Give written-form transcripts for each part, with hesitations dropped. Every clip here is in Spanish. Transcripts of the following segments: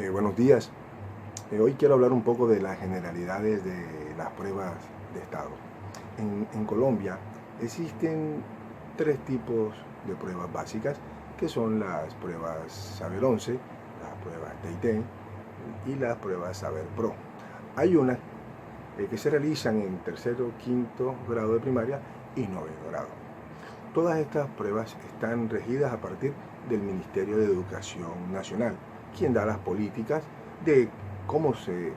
Buenos días. Hoy quiero hablar un poco de las generalidades de las pruebas de estado. En Colombia existen tres tipos de pruebas básicas, que son las pruebas Saber 11, las pruebas TIT y las pruebas Saber Pro. Hay unas que se realizan en tercero, quinto grado de primaria y noveno grado. Todas estas pruebas están regidas a partir del Ministerio de Educación Nacional, quien da las políticas de cómo se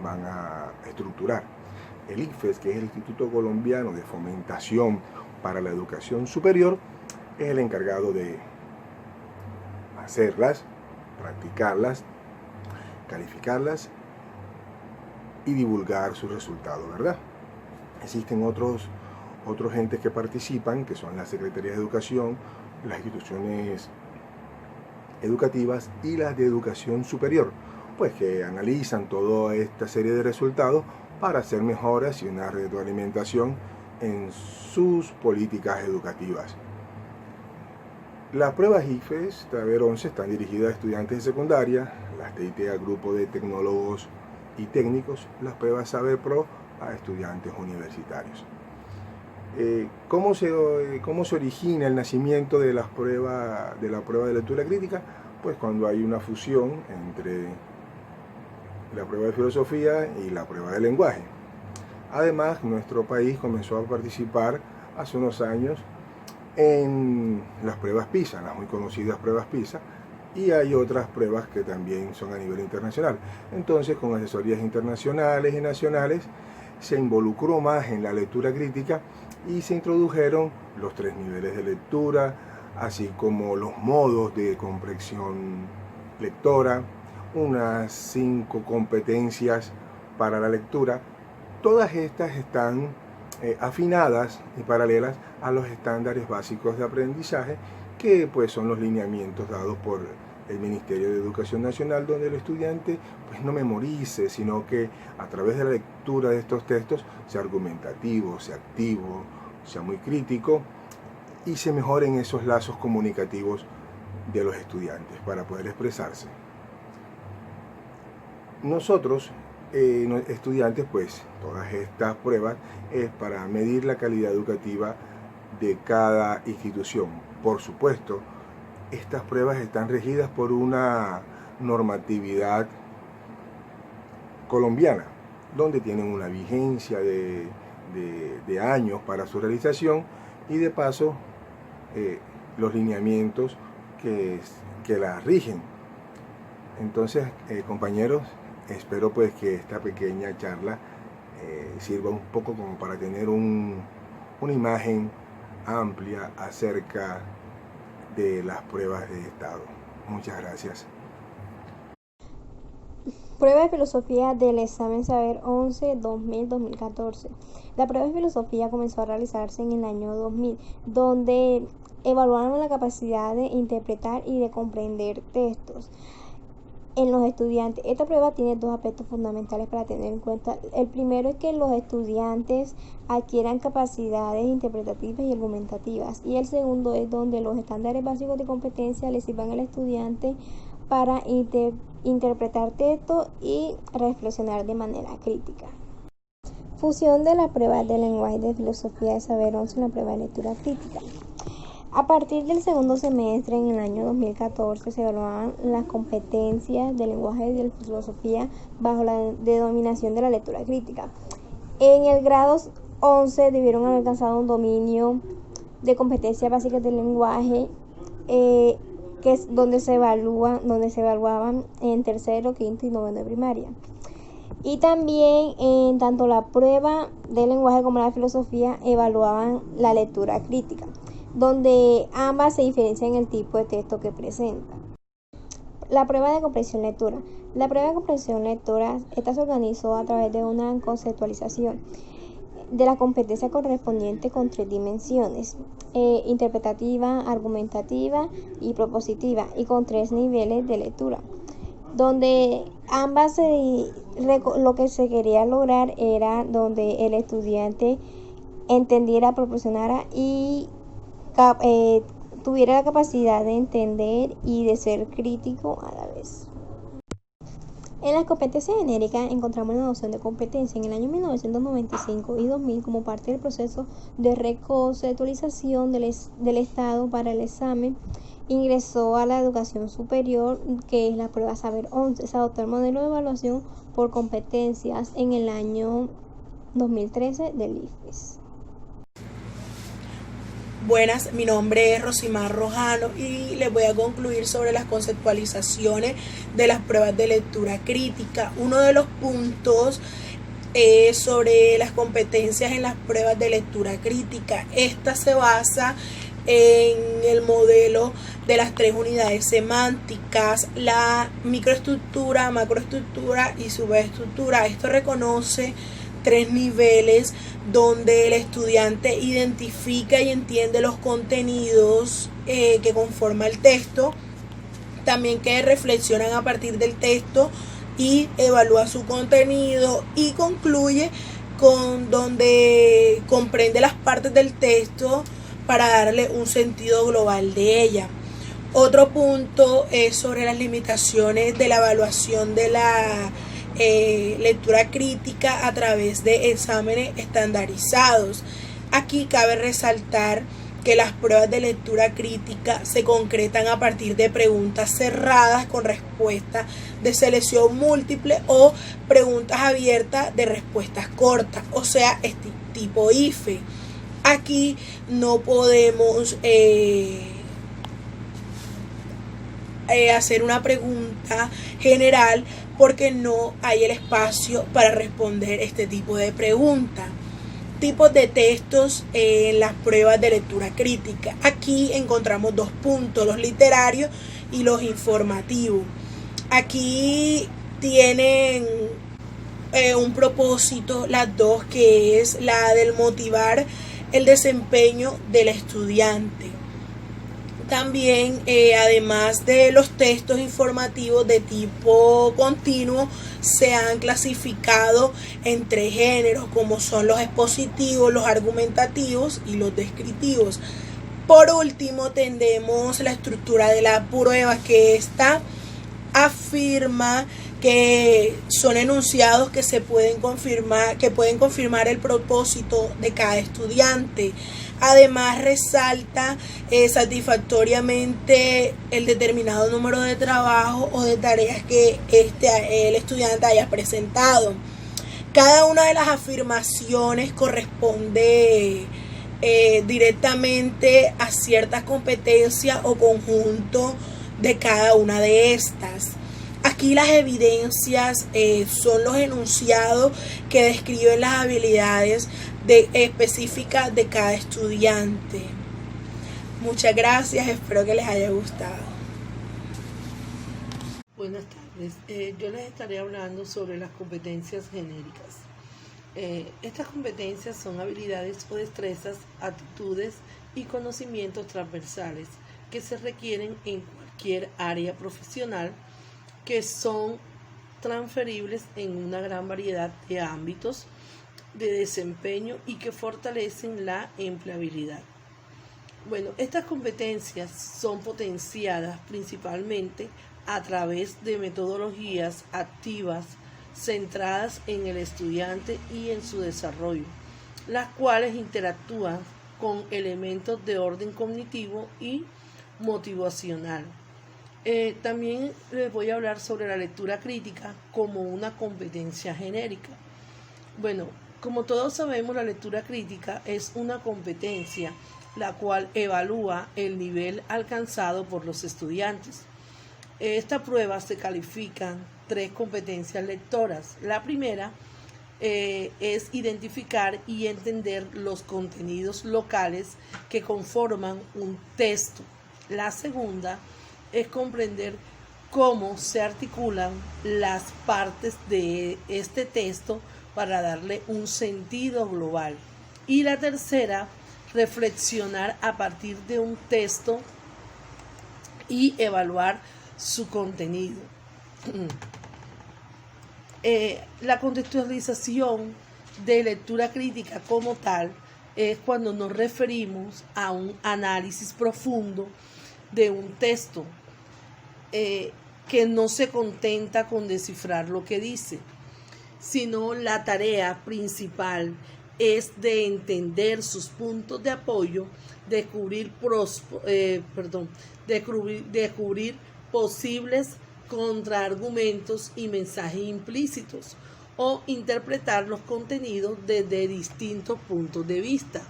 van a estructurar. El ICFES, que es el Instituto Colombiano de Fomentación para la Educación Superior, es el encargado de hacerlas, practicarlas, calificarlas y divulgar sus resultados, ¿verdad? Existen otros entes que participan, que son las secretarías de educación, las instituciones educativas y las de educación superior, pues que analizan toda esta serie de resultados para hacer mejoras y una retroalimentación en sus políticas educativas. Las pruebas ICFES Saber 11 están dirigidas a estudiantes de secundaria, las TIT al grupo de tecnólogos y técnicos, las pruebas Saber Pro a estudiantes universitarios. ¿Cómo se origina el nacimiento de la prueba de lectura crítica? Pues cuando hay una fusión entre la prueba de filosofía y la prueba de lenguaje. Además, nuestro país comenzó a participar hace unos años en las pruebas PISA, las muy conocidas pruebas PISA, y hay otras pruebas que también son a nivel internacional. Entonces, con asesorías internacionales y nacionales, se involucró más en la lectura crítica y se introdujeron los 3 niveles de lectura, así como los modos de comprensión lectora, unas 5 competencias para la lectura. Todas estas están afinadas y paralelas a los estándares básicos de aprendizaje, que pues son los lineamientos dados por el Ministerio de Educación Nacional, donde el estudiante pues no memorice, sino que a través de la lectura de estos textos sea argumentativo, sea activo, sea muy crítico y se mejoren esos lazos comunicativos de los estudiantes para poder expresarse. Nosotros, estudiantes, pues todas estas pruebas es para medir la calidad educativa de cada institución. Por supuesto, estas pruebas están regidas por una normatividad colombiana, donde tienen una vigencia de años para su realización y de paso los lineamientos que las rigen. Entonces, compañeros, espero pues que esta pequeña charla sirva un poco como para tener una imagen amplia acerca de las pruebas de estado. Muchas gracias. Prueba de filosofía del examen Saber 11 2000-2014. La prueba de filosofía comenzó a realizarse en el año 2000, donde evaluaron la capacidad de interpretar y de comprender textos en los estudiantes. Esta prueba tiene 2 aspectos fundamentales para tener en cuenta. El primero es que los estudiantes adquieran capacidades interpretativas y argumentativas, y el segundo es donde los estándares básicos de competencia le sirvan al estudiante para interpretar texto y reflexionar de manera crítica. Fusión de la prueba de lenguaje de filosofía de Saber 11 en la prueba de lectura crítica. A partir del segundo semestre, en el año 2014, se evaluaban las competencias de lenguaje y de filosofía bajo la denominación de la lectura crítica. En el grado 11 debieron haber alcanzado un dominio de competencias básicas del lenguaje, que es donde se evaluaban en tercero, quinto y noveno de primaria. Y también en tanto la prueba de lenguaje como la filosofía evaluaban la lectura crítica, donde ambas se diferencian en el tipo de texto que presenta. La prueba de comprensión lectura. La prueba de comprensión lectora, esta se organizó a través de una conceptualización de la competencia correspondiente con 3 dimensiones, interpretativa, argumentativa y propositiva, y con 3 niveles de lectura, donde ambas lo que se quería lograr era donde el estudiante entendiera, proporcionara y tuviera la capacidad de entender y de ser crítico a la vez. En las competencias genéricas encontramos la noción de competencia en el año 1995 y 2000 como parte del proceso de reconceptualización del Estado para el examen. Ingresó a la educación superior, que es la prueba Saber 11. Se adoptó el modelo de evaluación por competencias en el año 2013 del IFES. Buenas, mi nombre es Rosimar Rojano y les voy a concluir sobre las conceptualizaciones de las pruebas de lectura crítica. Uno de los puntos es sobre las competencias en las pruebas de lectura crítica. Esta se basa en el modelo de las 3 unidades semánticas, la microestructura, macroestructura y subestructura. Esto reconoce 3 niveles donde el estudiante identifica y entiende los contenidos que conforma el texto, también que reflexionan a partir del texto y evalúa su contenido, y concluye con donde comprende las partes del texto para darle un sentido global de ella. Otro punto es sobre las limitaciones de la evaluación de la lectura crítica a través de exámenes estandarizados. Aquí cabe resaltar que las pruebas de lectura crítica se concretan a partir de preguntas cerradas con respuesta de selección múltiple o preguntas abiertas de respuestas cortas, o sea, tipo IFE. Aquí no podemos hacer una pregunta general porque no hay el espacio para responder este tipo de preguntas. Tipos de textos en las pruebas de lectura crítica. Aquí encontramos 2 puntos, los literarios y los informativos. Aquí tienen un propósito las dos, que es la del motivar el desempeño del estudiante. También, además de los textos informativos de tipo continuo, se han clasificado en 3 géneros, como son los expositivos, los argumentativos y los descriptivos. Por último, tenemos la estructura de la prueba, que esta afirma que son enunciados que pueden confirmar el propósito de cada estudiante. Además, resalta satisfactoriamente el determinado número de trabajos o de tareas que el estudiante haya presentado. Cada una de las afirmaciones corresponde directamente a ciertas competencias o conjunto de cada una de estas. Aquí las evidencias son los enunciados que describen las habilidades específicas de cada estudiante. Muchas gracias, espero que les haya gustado. Buenas tardes, yo les estaré hablando sobre las competencias genéricas. Estas competencias son habilidades o destrezas, actitudes y conocimientos transversales que se requieren en cualquier área profesional, que son transferibles en una gran variedad de ámbitos de desempeño y que fortalecen la empleabilidad. Bueno, estas competencias son potenciadas principalmente a través de metodologías activas centradas en el estudiante y en su desarrollo, las cuales interactúan con elementos de orden cognitivo y motivacional. También les voy a hablar sobre la lectura crítica como una competencia genérica. Bueno, como todos sabemos, la lectura crítica es una competencia la cual evalúa el nivel alcanzado por los estudiantes. Esta prueba se califican 3 competencias lectoras. La primera es identificar y entender los contenidos locales que conforman un texto. La segunda es comprender cómo se articulan las partes de este texto para darle un sentido global. Y la tercera, reflexionar a partir de un texto y evaluar su contenido. La contextualización de lectura crítica como tal es cuando nos referimos a un análisis profundo de un texto. que no se contenta con descifrar lo que dice, sino la tarea principal es de entender sus puntos de apoyo, descubrir posibles contraargumentos y mensajes implícitos, o interpretar los contenidos desde distintos puntos de vista.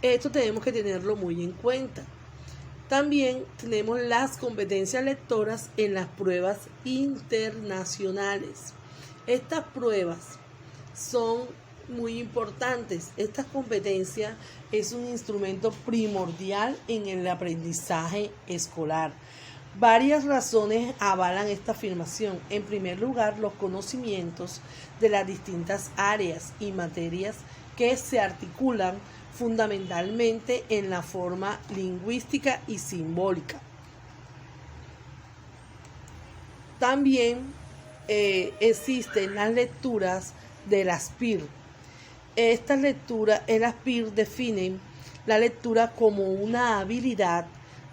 Esto tenemos que tenerlo muy en cuenta. También tenemos las competencias lectoras en las pruebas internacionales. Estas pruebas son muy importantes. Esta competencia es un instrumento primordial en el aprendizaje escolar. Varias razones avalan esta afirmación. En primer lugar, los conocimientos de las distintas áreas y materias que se articulan fundamentalmente en la forma lingüística y simbólica. También existen las lecturas de las PIR. Estas lecturas, las PIR definen la lectura como una habilidad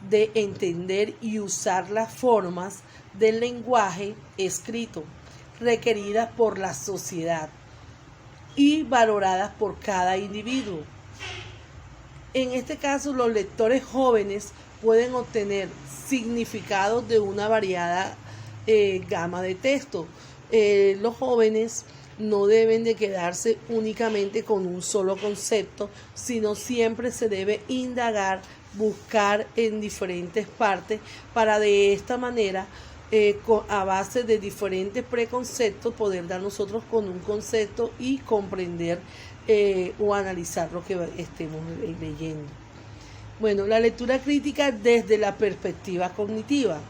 de entender y usar las formas del lenguaje escrito requeridas por la sociedad y valoradas por cada individuo. En este caso, los lectores jóvenes pueden obtener significados de una variada gama de texto. Los jóvenes no deben de quedarse únicamente con un solo concepto, sino siempre se debe indagar, buscar en diferentes partes para de esta manera, a base de diferentes preconceptos, poder dar nosotros con un concepto y comprender o analizar lo que estemos leyendo. Bueno, la lectura crítica desde la perspectiva cognitiva.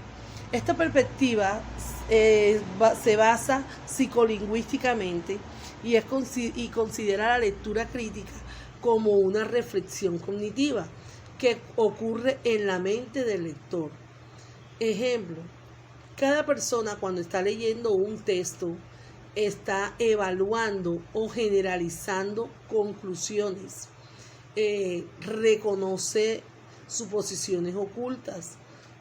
Esta perspectiva se basa psicolingüísticamente y considera la lectura crítica como una reflexión cognitiva que ocurre en la mente del lector. Ejemplo, cada persona cuando está leyendo un texto está evaluando o generalizando conclusiones, reconoce suposiciones ocultas,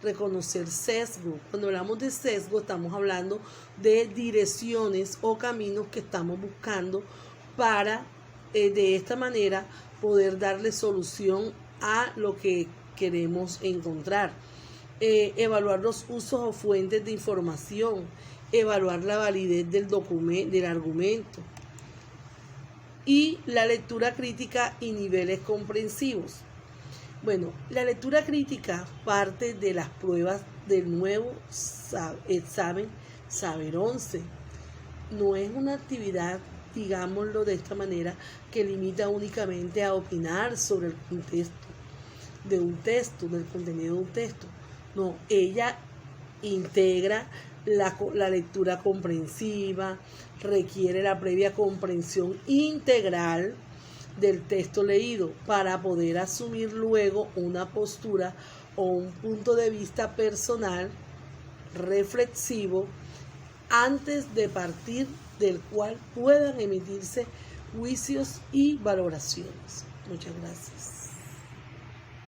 reconocer sesgo. Cuando hablamos de sesgo estamos hablando de direcciones o caminos que estamos buscando para de esta manera poder darle solución a lo que queremos encontrar. Evaluar los usos o fuentes de información, evaluar la validez del argumento y la lectura crítica y niveles comprensivos. Bueno, la lectura crítica parte de las pruebas del nuevo examen Saber 11. No es una actividad, digámoslo de esta manera, que limita únicamente a opinar sobre el contexto de un texto, del contenido de un texto. No, ella integra la lectura comprensiva, requiere la previa comprensión integral del texto leído para poder asumir luego una postura o un punto de vista personal, reflexivo, antes de partir del cual puedan emitirse juicios y valoraciones. Muchas gracias.